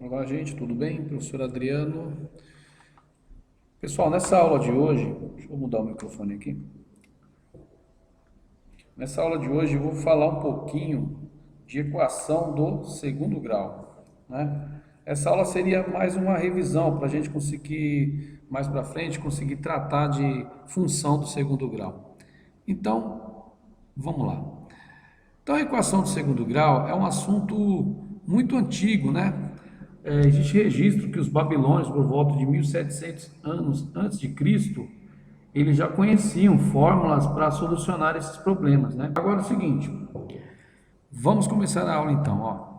Olá, gente, tudo bem? Professor Adriano. Pessoal, nessa aula de hoje, deixa eu mudar o microfone aqui. Nessa aula de hoje eu vou falar um pouquinho de equação do segundo grau, né? Essa aula seria mais uma revisão para a gente conseguir, mais para frente, conseguir tratar de função do segundo grau. Então, vamos lá. Então, a equação do segundo grau é um assunto muito antigo, né? Existe registro que os babilônios, por volta de 1700 anos antes de Cristo, eles já conheciam fórmulas para solucionar esses problemas, né? Agora é o seguinte, vamos começar a aula então, ó.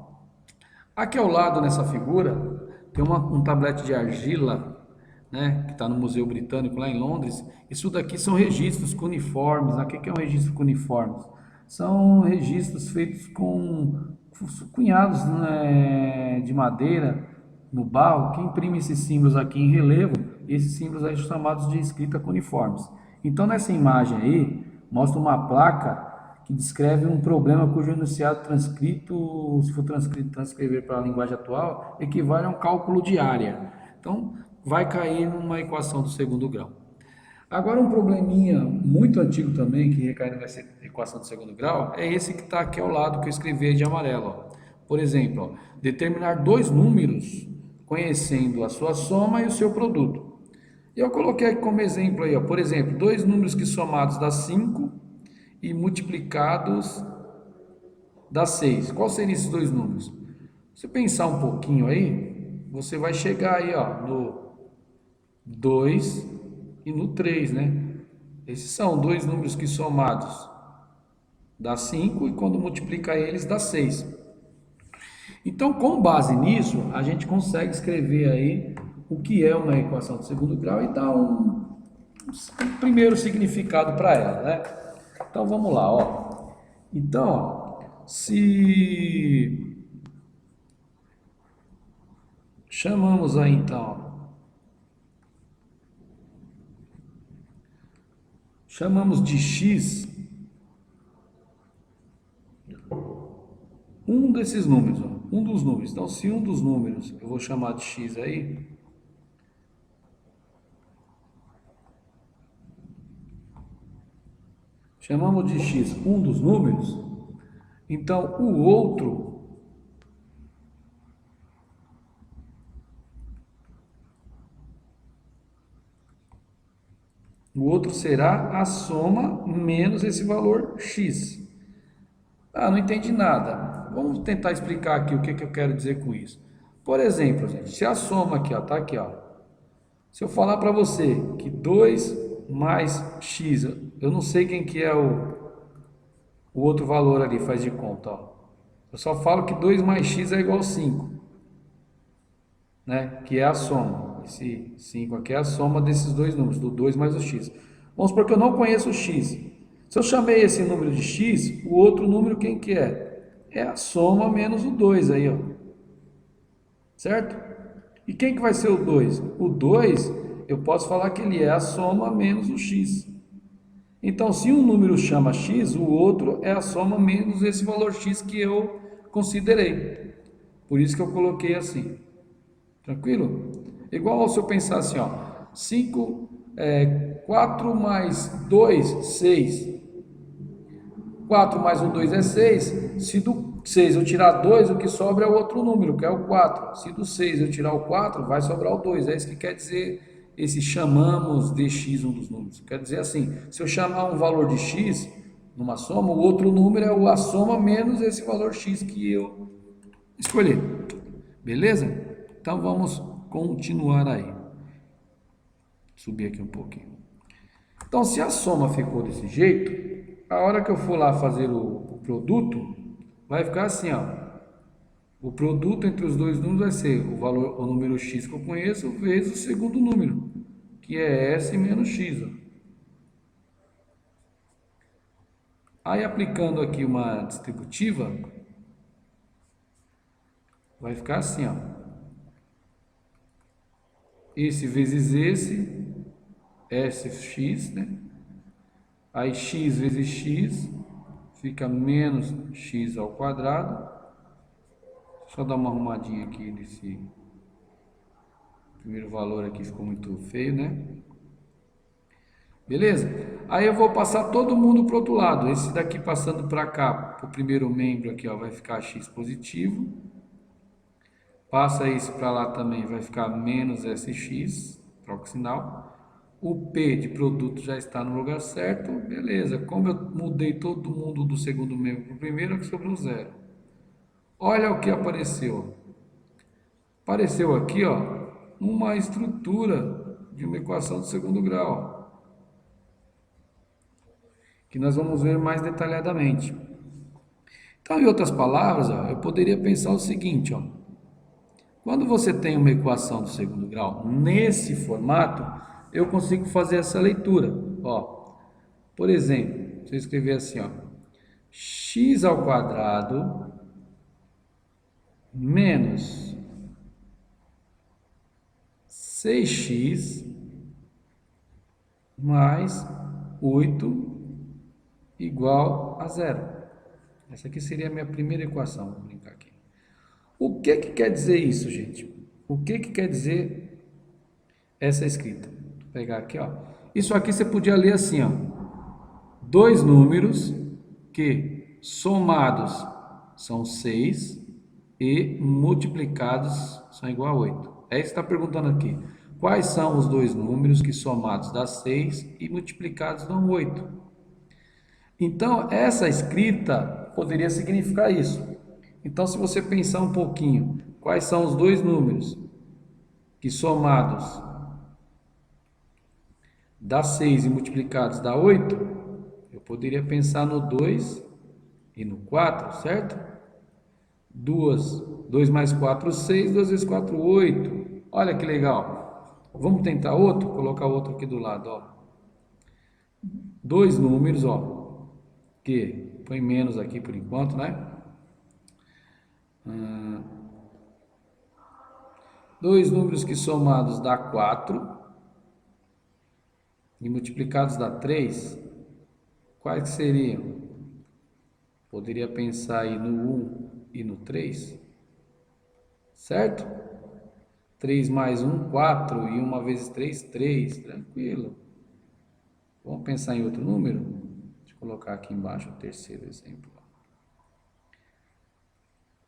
Aqui ao lado nessa figura tem um tablete de argila, né, que está no Museu Britânico lá em Londres. Isso daqui são registros cuneiformes. O que é um registro cuneiforme? São registros feitos com cunhados, né, de madeira no barro que imprime esses símbolos aqui em relevo. Esses símbolos aí são chamados de escrita cuneiformes. Então nessa imagem aí mostra uma placa que descreve um problema cujo enunciado transcrito, se for transcrever para a linguagem atual, equivale a um cálculo de área. Então, vai cair numa equação do segundo grau. Agora, um probleminha muito antigo também, que recai nessa equação do segundo grau, é esse que está aqui ao lado, que eu escrevi aí de amarelo. Ó. Por exemplo, ó, determinar dois números conhecendo a sua soma e o seu produto. Eu coloquei aqui como exemplo aí, ó, por exemplo, dois números que somados dá 5 e multiplicados dá 6. Qual seriam esses dois números? Se você pensar um pouquinho aí, você vai chegar aí, ó, no 2 e no 3, né? Esses são dois números que somados dá 5 e quando multiplica eles dá 6. Então, com base nisso, a gente consegue escrever aí o que é uma equação de segundo grau e dar um primeiro significado para ela, né? Então, vamos lá, ó. Então, ó, se chamamos aí então, chamamos de x um desses números, ó, um dos números. Então, se um dos números eu vou chamar de x aí, chamamos de x um dos números, então o outro será a soma menos esse valor x. Ah, não entendi nada. Vamos tentar explicar aqui o que eu quero dizer com isso. Por exemplo, gente, se a soma aqui, ó, tá aqui, ó. Se eu falar para você que 2 mais x, eu não sei quem que é o outro valor ali, faz de conta, ó. Eu só falo que 2 mais x é igual a 5, né? Que é a soma. Esse 5 aqui é a soma desses dois números, do 2 mais o x. Vamos supor que eu não conheço o x. Se eu chamei esse número de x, o outro número quem que é? É a soma menos o 2 aí, ó. Certo? E quem que vai ser o 2? O 2, eu posso falar que ele é a soma menos o x. Então, se um número chama x, o outro é a soma menos esse valor x que eu considerei. Por isso que eu coloquei assim. Tranquilo? Igual se eu pensar assim, ó, 5, 4 mais 2, 6. 4 mais o 2 é 6. Se do 6 eu tirar 2, o que sobra é o outro número, que é o 4. Se do 6 eu tirar o 4, vai sobrar o 2. É isso que quer dizer esse chamamos de x um dos números. Quer dizer assim, se eu chamar um valor de x numa soma, o outro número é a soma menos esse valor x que eu escolhi. Beleza? Então vamos continuar aí. Subir aqui um pouquinho. Então, se a soma ficou desse jeito, a hora que eu for lá fazer o produto, vai ficar assim, ó. O produto entre os dois números vai ser o valor, o número x que eu conheço vezes o segundo número, que é s menos x. Ó. Aí aplicando aqui uma distributiva, vai ficar assim, ó. Esse vezes esse, sx, né? Aí x vezes x fica menos x ao quadrado, Só dar uma arrumadinha aqui nesse primeiro valor aqui, ficou muito feio, né? Beleza? Aí eu vou passar todo mundo para o outro lado. Esse daqui passando para cá, para o primeiro membro aqui, ó, vai ficar x positivo. Passa isso para lá também, vai ficar menos sx, troca o sinal. O P de produto já está no lugar certo, beleza. Como eu mudei todo mundo do segundo membro para o primeiro, aqui sobrou zero. Olha o que apareceu. Apareceu aqui, ó, uma estrutura de uma equação do segundo grau, que nós vamos ver mais detalhadamente. Então, em outras palavras, ó, eu poderia pensar o seguinte, ó. Quando você tem uma equação do segundo grau nesse formato, eu consigo fazer essa leitura. Ó, por exemplo, se eu escrever assim, ó, x ao quadrado menos 6x mais 8 igual a zero. Essa aqui seria a minha primeira equação, vou brincar aqui. O que que quer dizer isso, gente? O que que quer dizer essa escrita? Vou pegar aqui, ó. Isso aqui você podia ler assim, ó. Dois números que somados são 6 e multiplicados são igual a 8. É isso que está perguntando aqui. Quais são os dois números que somados dá 6 e multiplicados dão 8? Então, essa escrita poderia significar isso. Então, se você pensar um pouquinho, quais são os dois números que somados dá 6 e multiplicados dá 8, eu poderia pensar no 2 e no 4, certo? 2 mais 4, 6, 2 vezes 4, 8. Olha que legal. Vamos tentar outro? Vou colocar outro aqui do lado, ó. Dois números, ó, que põe menos aqui por enquanto, né? Dois números que somados dá 4 e multiplicados dá 3. Quais seriam? Poderia pensar aí no 1 e no 3, certo? 3 mais 1, 4, e 1 vezes 3, 3, tranquilo. Vamos pensar em outro número? Deixa eu colocar aqui embaixo o terceiro exemplo.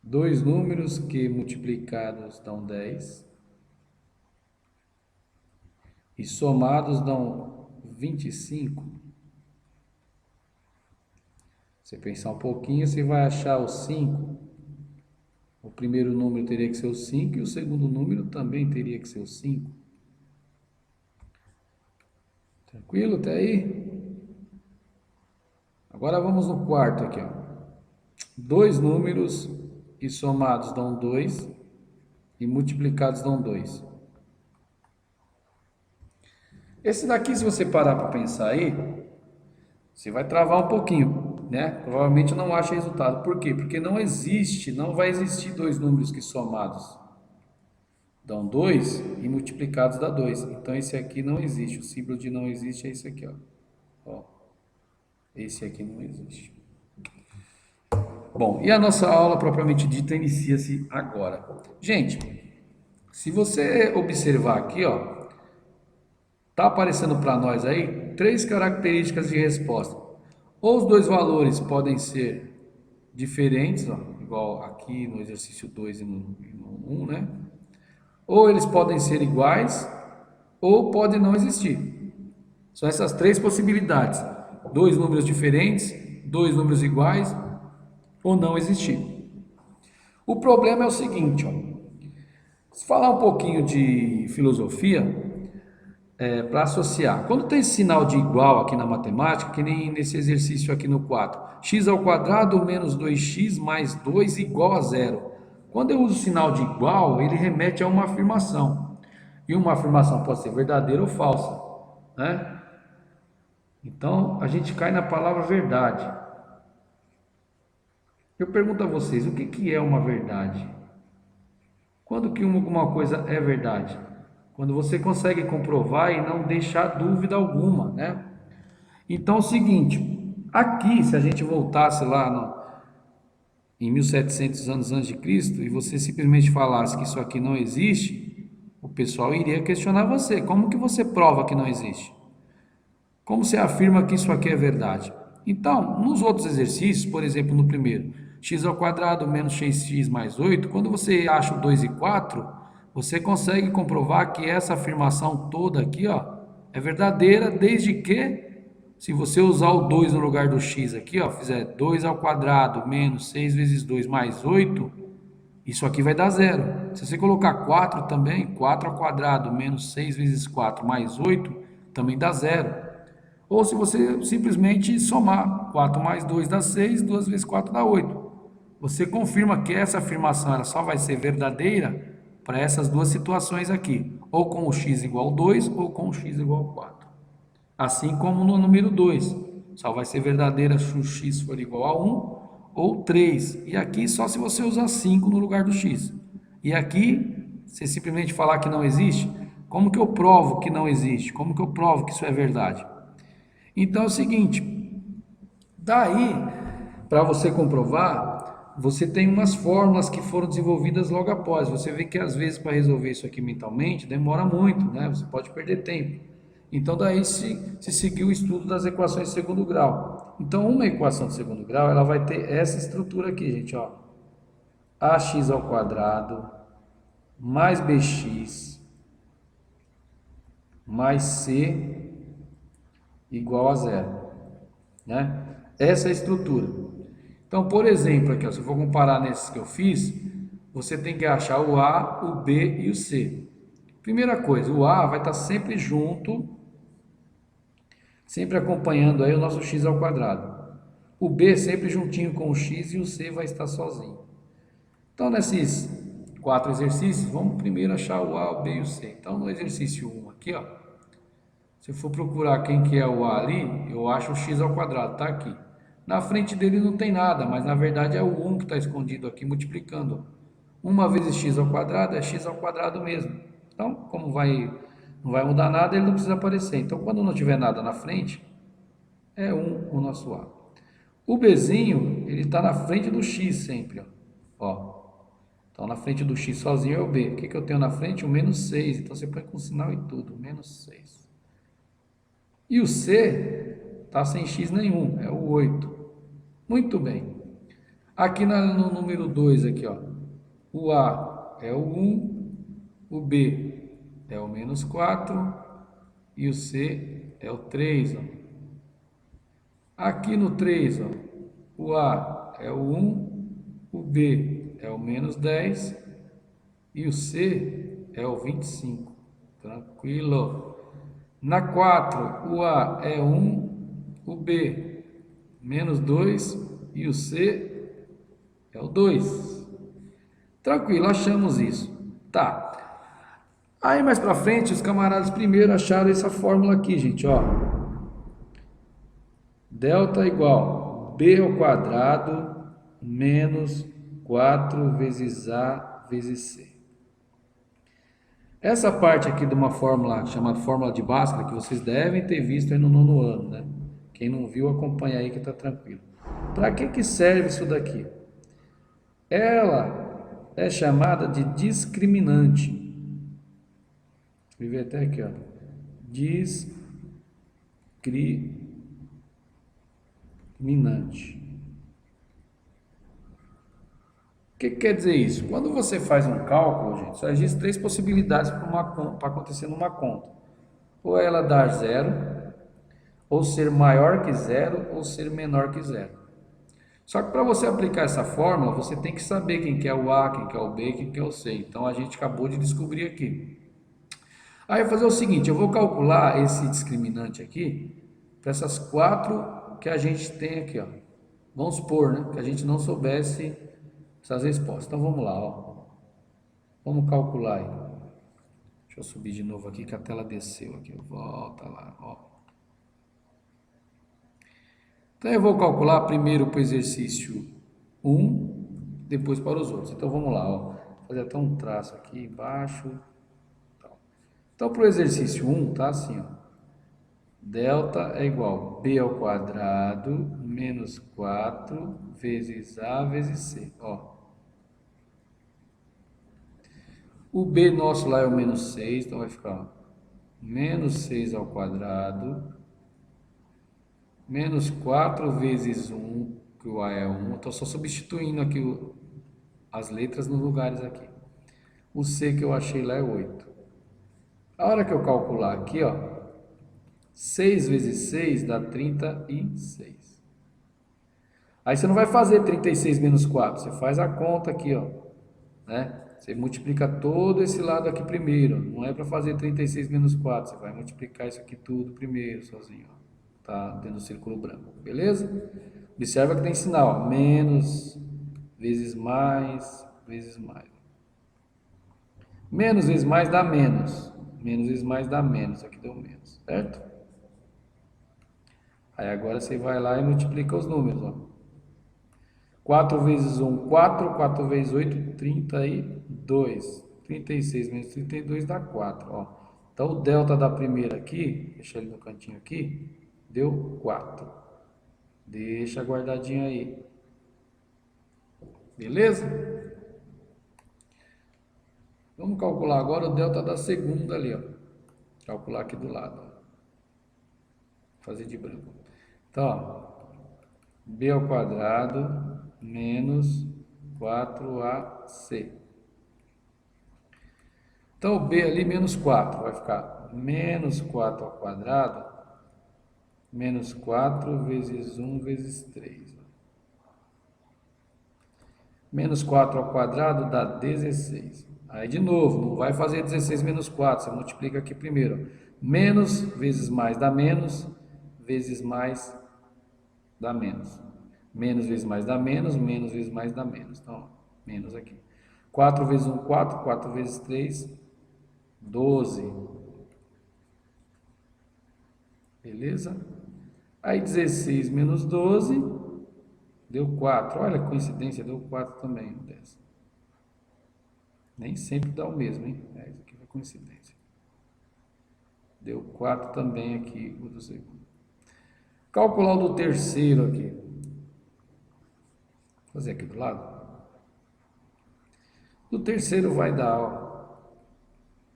Dois números que multiplicados dão 10 e somados dão 25. Você pensar um pouquinho, você vai achar o 5. O primeiro número teria que ser o 5 e o segundo número também teria que ser o 5. Tranquilo até aí? Agora vamos no quarto aqui, ó. Dois números que somados dão 2 e multiplicados dão 2. Esse daqui, se você parar para pensar aí, você vai travar um pouquinho, né? Provavelmente não acha resultado. Por quê? Porque não existe, não vai existir dois números que somados dão 2 e multiplicados dá 2. Então esse aqui não existe. O símbolo de não existe é esse aqui, ó. Ó. Esse aqui não existe. Bom, e a nossa aula propriamente dita inicia-se agora. Gente, se você observar aqui, ó, tá aparecendo para nós aí três características de resposta. Ou os dois valores podem ser diferentes, ó, igual aqui no exercício 2 e no 1, né? Ou eles podem ser iguais, ou podem não existir. São essas três possibilidades. Dois números diferentes, dois números iguais, ou não existir. O problema é o seguinte, ó. Se falar um pouquinho de filosofia, para associar. Quando tem sinal de igual aqui na matemática, que nem nesse exercício aqui no 4, x ao quadrado menos 2x mais 2 igual a zero. Quando eu uso o sinal de igual, ele remete a uma afirmação. E uma afirmação pode ser verdadeira ou falsa, né? Então, a gente cai na palavra verdade. Eu pergunto a vocês, o que que é uma verdade? Quando que alguma coisa é verdade? Quando você consegue comprovar e não deixar dúvida alguma, né? Então é o seguinte, aqui, se a gente voltasse lá em 1700 anos antes de Cristo, e você simplesmente falasse que isso aqui não existe, o pessoal iria questionar você. Como que você prova que não existe? Como você afirma que isso aqui é verdade? Então, nos outros exercícios, por exemplo, no primeiro, x ao quadrado menos xx mais 8, quando você acha o 2 e 4, você consegue comprovar que essa afirmação toda aqui, ó, é verdadeira, desde que, se você usar o 2 no lugar do x aqui, ó, fizer 2 ao quadrado menos 6 vezes 2 mais 8, isso aqui vai dar zero. Se você colocar 4 também, 4 ao quadrado menos 6 vezes 4 mais 8, também dá zero. Ou se você simplesmente somar 4 mais 2 dá 6, 2 vezes 4 dá 8. Você confirma que essa afirmação ela só vai ser verdadeira para essas duas situações aqui, ou com o x igual a 2 ou com o x igual a 4. Assim como no número 2, só vai ser verdadeira se o x for igual a 1 ou 3. E aqui só se você usar 5 no lugar do x. E aqui, se simplesmente falar que não existe, como que eu provo que não existe? Como que eu provo que isso é verdade? Então é o seguinte, daí, para você comprovar, você tem umas fórmulas que foram desenvolvidas logo após. Você vê que às vezes para resolver isso aqui mentalmente demora muito, né? Você pode perder tempo. Então daí se seguiu o estudo das equações de segundo grau. Então uma equação de segundo grau, ela vai ter essa estrutura aqui, gente, ó. Ax ao quadrado mais bx mais c igual a zero, né? Essa é a estrutura. Então, por exemplo, aqui, ó, se eu for comparar nesses que eu fiz, você tem que achar o A, o B e o C. Primeira coisa, o A vai estar sempre junto, sempre acompanhando aí o nosso x ao quadrado. O B sempre juntinho com o x e o C vai estar sozinho. Então, nesses 4 exercícios, vamos primeiro achar o A, o B e o C. Então, no exercício 1 aqui, ó, se eu for procurar quem que é o A ali, eu acho o x ao quadrado, tá aqui. Na frente dele não tem nada, mas na verdade é o 1 que está escondido aqui, multiplicando. 1 vezes x ao quadrado é x ao quadrado mesmo. Então, como não vai mudar nada, ele não precisa aparecer. Então, quando não tiver nada na frente, é 1 o nosso A. O Bzinho, ele está na frente do x sempre, ó. Então, na frente do x sozinho é o B. O que eu tenho na frente? O menos 6. Então, você põe com sinal e tudo, menos 6. E o C está sem x nenhum, é o 8. Muito bem. Aqui no número 2, aqui, ó, o A é o 1, o B é o menos 4 e o C é o 3. Ó. Aqui no 3, ó, o A é o 1, o B é o menos 10 e o C é o 25. Tranquilo. Na 4, o A é 1, o B menos 2 e o C é o 2. Tranquilo, achamos isso. Tá. Aí mais pra frente, os camaradas primeiro acharam essa fórmula aqui, gente, ó. Delta igual B ao quadrado menos 4 vezes A vezes C. Essa parte aqui de uma fórmula chamada fórmula de Bhaskara, que vocês devem ter visto aí no nono ano, né? Quem não viu, acompanha aí que tá tranquilo. Para que serve isso daqui? Ela é chamada de discriminante. Vou ver até aqui, ó. Discriminante. O que quer dizer isso? Quando você faz um cálculo, gente, só existem 3 possibilidades para acontecer numa conta. Ou ela dar zero, ou ser maior que zero, ou ser menor que zero. Só que para você aplicar essa fórmula, você tem que saber quem que é o A, quem que é o B, quem que é o C. Então a gente acabou de descobrir aqui. Aí eu vou fazer o seguinte, eu vou calcular esse discriminante aqui para essas 4 que a gente tem aqui, ó. Vamos supor, né, que a gente não soubesse essas respostas. Então vamos lá, ó. Vamos calcular aí. Deixa eu subir de novo aqui que a tela desceu aqui. Volta lá, ó. Então eu vou calcular primeiro para o exercício 1, depois para os outros. Então vamos lá, ó. Vou fazer até um traço aqui embaixo. Então para o exercício 1, tá assim, ó. Delta é igual a b ao quadrado menos 4 vezes a vezes c. Ó. O b nosso lá é o menos 6, então vai ficar menos 6 ao quadrado menos 4 vezes 1, que o a é 1. Estou só substituindo aqui as letras nos lugares aqui. O c que eu achei lá é 8. A hora que eu calcular aqui, ó, 6 vezes 6 dá 36. Aí você não vai fazer 36 menos 4, você faz a conta aqui, ó, né? Você multiplica todo esse lado aqui primeiro, não é para fazer 36 menos 4, você vai multiplicar isso aqui tudo primeiro, sozinho, ó. Tá dentro do círculo branco, beleza? Observa que tem sinal, ó, menos, vezes mais, vezes mais. Menos vezes mais dá menos, menos vezes mais dá menos, aqui deu menos, certo? Aí agora você vai lá e multiplica os números, ó. 4 vezes 1, 4. 4 vezes 8, 32. 36 menos 32 dá 4, ó. Então, o delta da primeira aqui, deixa ele no cantinho aqui, deu 4. Deixa guardadinho aí. Beleza? Vamos calcular agora o delta da segunda ali, ó. Calcular aqui do lado, ó. Fazer de branco. Então, ó, b ao quadrado menos 4ac. Então, o b ali, menos 4, vai ficar menos 4 ao quadrado, menos 4 vezes 1 vezes 3. Menos 4 ao quadrado dá 16. Aí, de novo, não vai fazer 16 menos 4, você multiplica aqui primeiro. Menos vezes mais dá menos, vezes mais dá menos. Menos vezes mais dá menos, menos vezes mais dá menos. Então, menos aqui. 4 vezes 1, 4, 4 vezes 3, 12. Beleza? Aí 16 menos 12 deu 4. Olha que coincidência, deu 4 também. 10. Nem sempre dá o mesmo, hein? Isso aqui foi coincidência. Deu 4 também aqui, o do segundo. Calcular o do terceiro aqui. Vou fazer aqui do lado. Do terceiro vai dar, ó,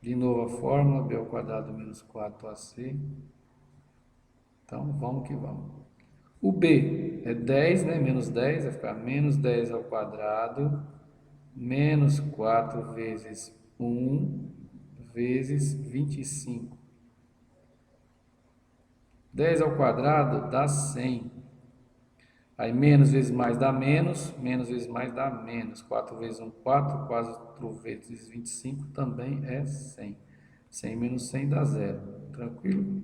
de novo a fórmula, b ao quadrado menos 4ac. Então, vamos que vamos. O b é 10, né? Menos 10, vai ficar menos 10 ao quadrado, menos 4 vezes 1, vezes 25. 10 ao quadrado dá 100. Aí, menos vezes mais dá menos, menos vezes mais dá menos. 4 vezes 1, 4, 4 vezes 25 também é 100. 100 menos 100 dá 0. Tranquilo?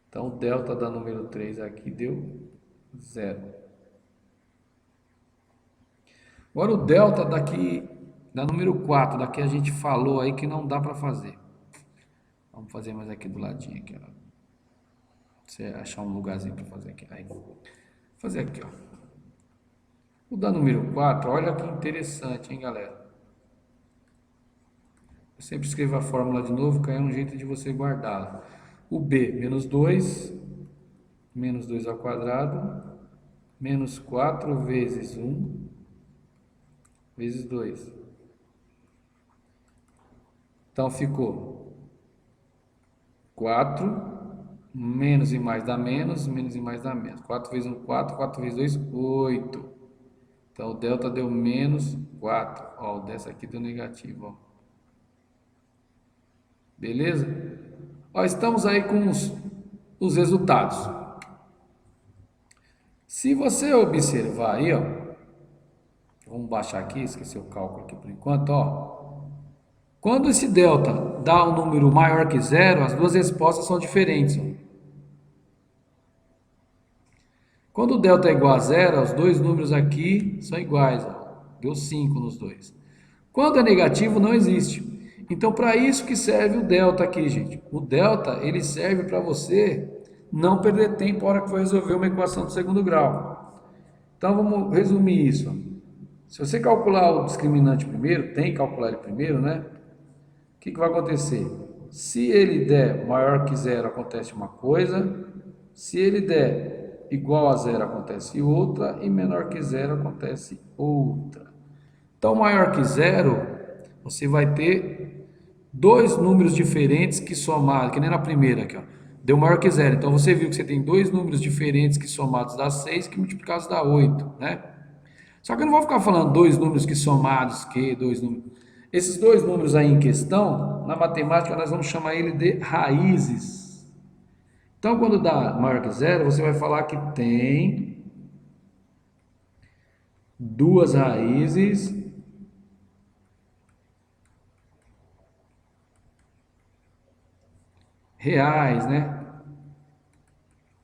Então, o delta da número 3 aqui deu 0. Agora, o delta daqui, da número 4, daqui a gente falou aí que não dá para fazer. Vamos fazer mais aqui do ladinho. Aqui, ó. Você achar um lugarzinho para fazer aqui. Aí, vou fazer aqui, ó. O da número 4, olha que interessante, hein, galera? Eu sempre escrevo a fórmula de novo, que é um jeito de você guardá-la. O b, menos 2 ao quadrado, menos 4 vezes 1, vezes 2. Então, ficou 4, menos e mais dá menos, menos e mais dá menos. 4 vezes 1, 4, 4 vezes 2, 8. Então, o delta deu menos 4. Ó, o dessa aqui deu negativo, ó. Beleza? Ó, estamos aí com os resultados. Se você observar aí, ó, vamos baixar aqui, esqueci o cálculo aqui por enquanto, ó. Quando esse delta dá um número maior que zero, as duas respostas são diferentes, ó. Quando o delta é igual a zero, os dois números aqui são iguais, ó. Deu 5 nos dois. Quando é negativo, não existe. Então, para isso que serve o delta aqui, gente. O delta, ele serve para você não perder tempo na hora que for resolver uma equação do segundo grau. Então, vamos resumir isso. Se você calcular o discriminante primeiro, tem que calcular ele primeiro, né? O que vai acontecer? Se ele der maior que zero, acontece uma coisa. Se ele der igual a zero, acontece outra. E menor que zero, acontece outra. Então, maior que zero, você vai ter dois números diferentes que somados, que nem na primeira aqui, ó. Deu maior que zero. Então, você viu que você tem dois números diferentes que somados dá 6, que multiplicados dá 8, né? Só que eu não vou ficar falando dois números que somados, que dois números. Esses dois números aí em questão, na matemática nós vamos chamar ele de raízes. Então, quando dá maior que zero, você vai falar que tem duas raízes reais, né?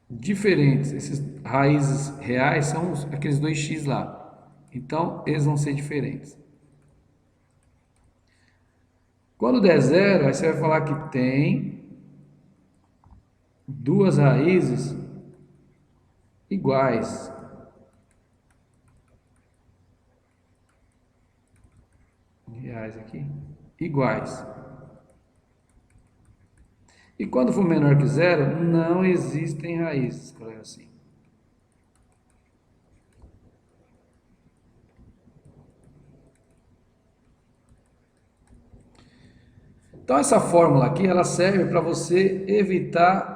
Diferentes. Esses raízes reais são aqueles dois x lá. Então, eles vão ser diferentes. Quando der zero, aí você vai falar que tem duas raízes iguais. Reais aqui. Iguais. E quando for menor que zero, não existem raízes. Escreve assim. Então essa fórmula aqui, ela serve para você evitar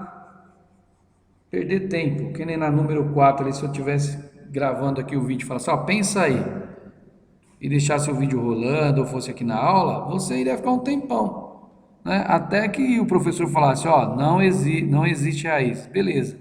perder tempo. Que nem na número 4, ali, se eu estivesse gravando aqui o vídeo e falasse, ó, pensa aí, e deixasse o vídeo rolando, ou fosse aqui na aula, você iria ficar um tempão, né? Até que o professor falasse, ó, não existe raiz. Beleza.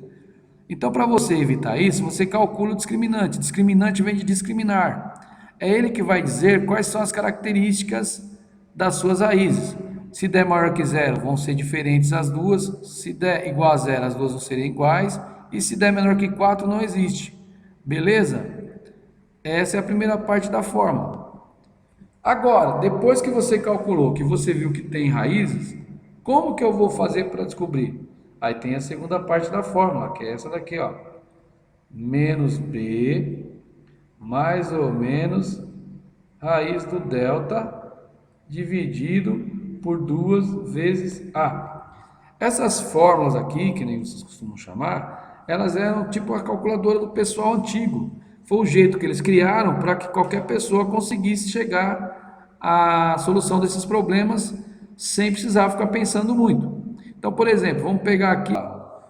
Então, para você evitar isso, você calcula o discriminante. Discriminante vem de discriminar. É ele que vai dizer quais são as características das suas raízes. Se der maior que zero, vão ser diferentes as duas. Se der igual a zero, as duas vão ser iguais. E se der menor que 4, não existe. Beleza? Essa é a primeira parte da fórmula. Agora, depois que você calculou, que você viu que tem raízes, como que eu vou fazer para descobrir? Aí tem a segunda parte da fórmula, que é essa daqui, ó. Menos B mais ou menos raiz do delta dividido por 2 vezes A. Essas fórmulas aqui, que nem vocês costumam chamar, elas eram tipo a calculadora do pessoal antigo. Foi o jeito que eles criaram para que qualquer pessoa conseguisse chegar à solução desses problemas sem precisar ficar pensando muito. Então, por exemplo, vamos pegar aqui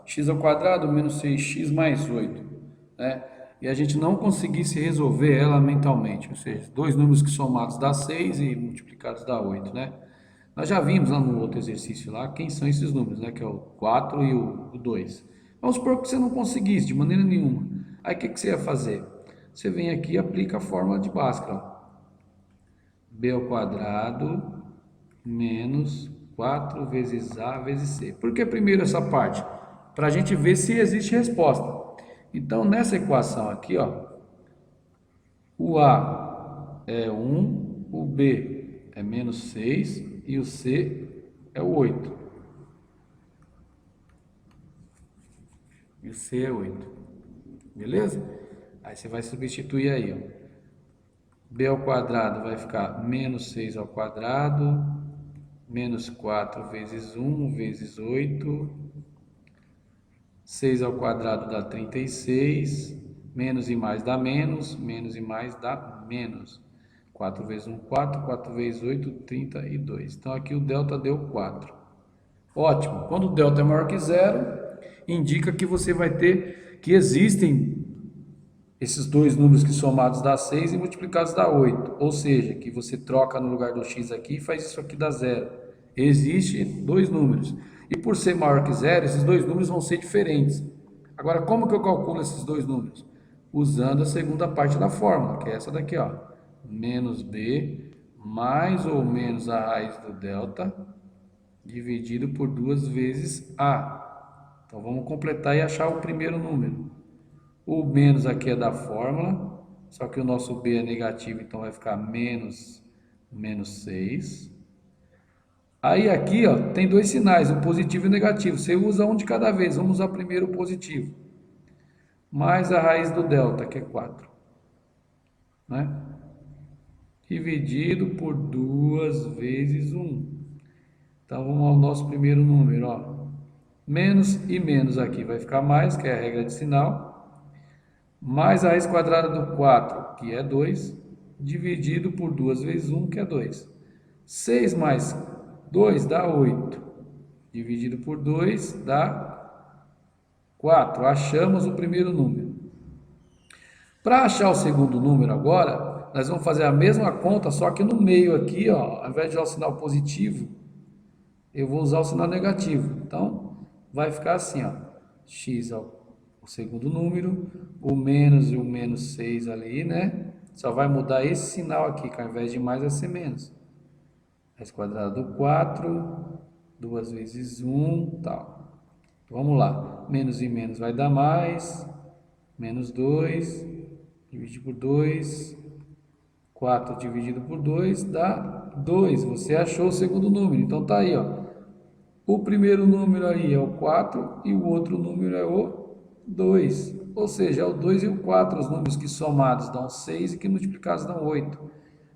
x ao quadrado menos 6x mais 8, né? E a gente não conseguisse resolver ela mentalmente, ou seja, dois números que somados dá 6 e multiplicados dá 8, né? Nós já vimos lá no outro exercício lá quem são esses números, né? Que é o 4 e o 2. Vamos supor que você não conseguisse de maneira nenhuma. Aí o que você ia fazer? Você vem aqui e aplica a fórmula de Bhaskara. B ao quadrado menos 4 vezes A vezes C. Por que primeiro essa parte? Para a gente ver se existe resposta. Então, nessa equação aqui, ó, o A é 1, o B é menos 6 e o C é o 8. E o C é 8. Beleza? Aí você vai substituir aí, ó. B ao quadrado vai ficar menos 6 ao quadrado, menos 4 vezes 1 vezes 8. 6 ao quadrado dá 36, menos e mais dá menos, menos e mais dá menos. 4 vezes 1, 4, 4 vezes 8, 32. Então aqui o delta deu 4. Ótimo. Quando o delta é maior que zero, indica que você vai ter, que existem esses dois números que somados dá 6 e multiplicados dá 8. Ou seja, que você troca no lugar do x aqui e faz isso aqui dar zero. Existem dois números. E por ser maior que zero, esses dois números vão ser diferentes. Agora, como que eu calculo esses dois números? Usando a segunda parte da fórmula, que é essa daqui, ó. Menos b mais ou menos a raiz do delta dividido por 2 vezes a. Então, vamos completar e achar o primeiro número. O menos aqui é da fórmula, só que o nosso b é negativo, então vai ficar menos 6. Aí aqui, ó, tem dois sinais, o positivo e o negativo. Você usa um de cada vez. Vamos usar primeiro o positivo. Mais a raiz do delta, que é 4. Né? Dividido por 2 vezes 1. Então, vamos ao nosso primeiro número, ó. Menos e menos aqui vai ficar mais, que é a regra de sinal, mais a raiz quadrada do 4, que é 2, dividido por 2 vezes 1, que é 2. 6 mais 2 dá 8, dividido por 2 dá 4. Achamos o primeiro número. Para achar o segundo número agora, nós vamos fazer a mesma conta, só que no meio aqui, ó, ao invés de usar o sinal positivo, eu vou usar o sinal negativo. Então, vai ficar assim, ó, x é o segundo número, o menos e o menos 6 ali, né? Só vai mudar esse sinal aqui, que ao invés de mais vai ser menos. Raiz quadrada do 4, 2 vezes 1, tal. Vamos lá, menos e menos vai dar mais, menos 2, dividido por 2, 4 dividido por 2 dá 2. Você achou o segundo número, então tá aí, ó. O primeiro número aí é o 4 e o outro número é o 2. Ou seja, é o 2 e o 4, os números que somados dão 6 e que multiplicados dão 8.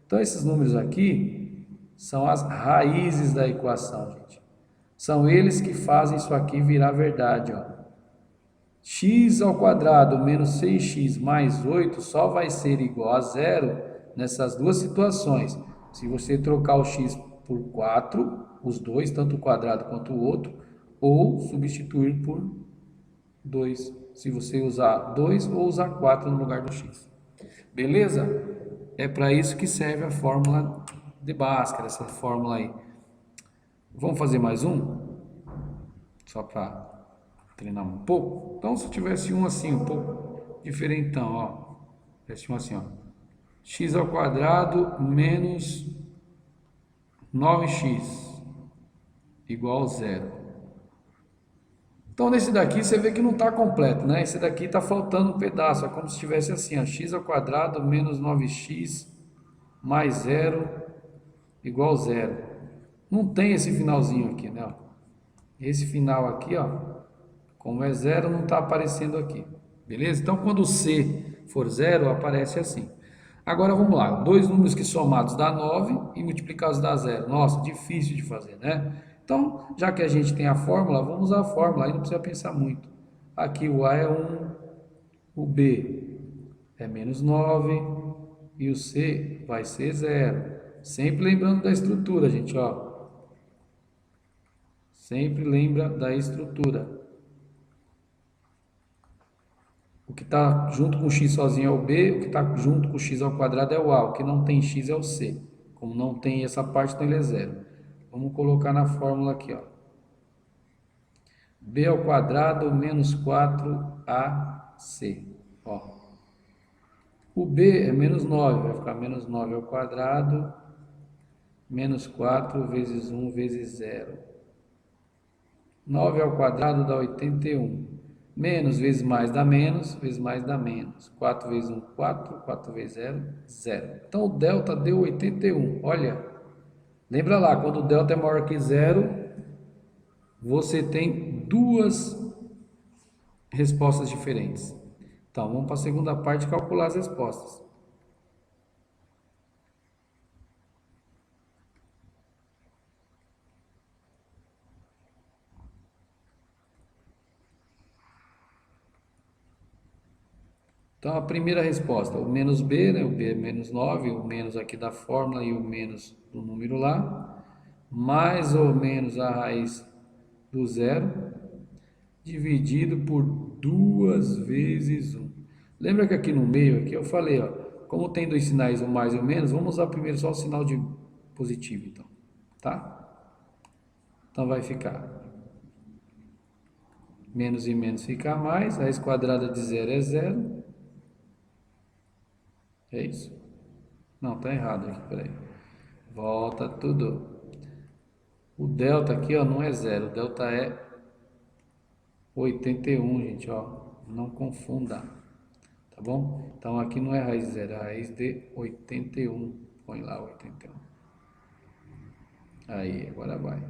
Então, esses números aqui são as raízes da equação, gente. São eles que fazem isso aqui virar verdade, ó. X ao quadrado menos 6x mais 8 só vai ser igual a zero nessas duas situações. Se você trocar o x por 4, os dois, tanto o quadrado quanto o outro, ou substituir por 2, se você usar 2 ou usar 4 no lugar do x. Beleza? É para isso que serve a fórmula de Bhaskara, essa fórmula aí. Vamos fazer mais um? Só para treinar um pouco. Então, se eu tivesse um assim, um pouco diferentão, ó. Tivesse um assim, ó. X ao quadrado menos 9x igual a zero. Então, nesse daqui, você vê que não está completo, né? Esse daqui está faltando um pedaço. É como se estivesse assim, ó. X ao quadrado menos 9x mais zero igual a zero. Não tem esse finalzinho aqui, né? Esse final aqui, ó. Como é zero, não está aparecendo aqui. Beleza? Então, quando o C for zero, aparece assim. Agora, vamos lá. Dois números que somados dá 9 e multiplicados dá zero. Nossa, difícil de fazer, né? Então, já que a gente tem a fórmula, vamos usar a fórmula. Aí não precisa pensar muito. Aqui o A é 1, o B é menos 9 e o C vai ser zero. Sempre lembrando da estrutura, gente, ó. Sempre lembra da estrutura. O que está junto com o x sozinho é o b, o que está junto com o x ao quadrado é o a, o que não tem x é o c. Como não tem essa parte, então ele é zero. Vamos colocar na fórmula aqui, ó. B ao quadrado menos 4ac. Ó. O b é menos 9, vai ficar menos 9 ao quadrado, menos 4 vezes 1 vezes 0. 9 ao quadrado dá 81. Menos vezes mais dá menos, vezes mais dá menos. 4 vezes 1, 4. 4 vezes 0, 0. Então, o delta deu 81. Olha, lembra lá, quando o delta é maior que 0, você tem duas respostas diferentes. Então, vamos para a segunda parte calcular as respostas. Então, a primeira resposta, o menos b, né? O b é menos 9, o menos aqui da fórmula e o menos do número lá, mais ou menos a raiz do zero, dividido por 2 vezes 1. Lembra que aqui no meio, aqui eu falei, ó, como tem dois sinais, o mais e o menos, vamos usar primeiro só o sinal de positivo, então, tá? Então, vai ficar menos e menos fica mais, a raiz quadrada de zero é zero. É isso? Não, tá errado aqui, peraí. Volta tudo. O delta aqui, ó, não é zero, o delta é 81, gente, ó. Não confunda, tá bom? Então aqui não é raiz de zero, é raiz de 81. Põe lá 81. Aí, agora vai.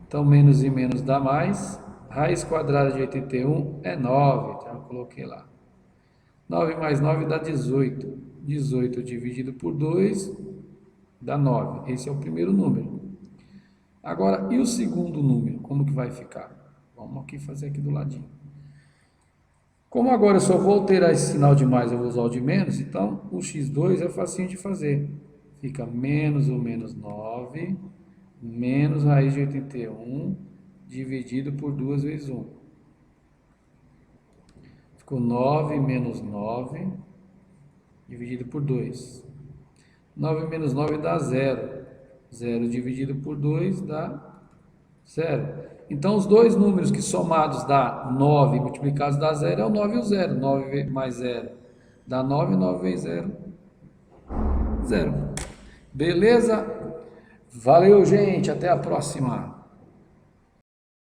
Então menos e menos dá mais. Raiz quadrada de 81 é 9, então eu coloquei lá. 9 mais 9 dá 18. 18 dividido por 2 dá 9. Esse é o primeiro número. Agora, e o segundo número? Como que vai ficar? Vamos aqui fazer aqui do ladinho. Como agora eu só vou alterar esse sinal de mais, eu vou usar o de menos, então o x2 é facinho de fazer. Fica menos o menos 9, menos raiz de 81, dividido por 2 vezes 1. Ficou 9 menos 9, dividido por 2. 9 menos 9 dá 0. 0 dividido por 2 dá 0. Então, os dois números que somados dá 9 multiplicados dá 0 é o 9 e o 0. 9 mais 0 dá 9, 9 vezes 0, 0. Beleza? Valeu, gente. Até a próxima.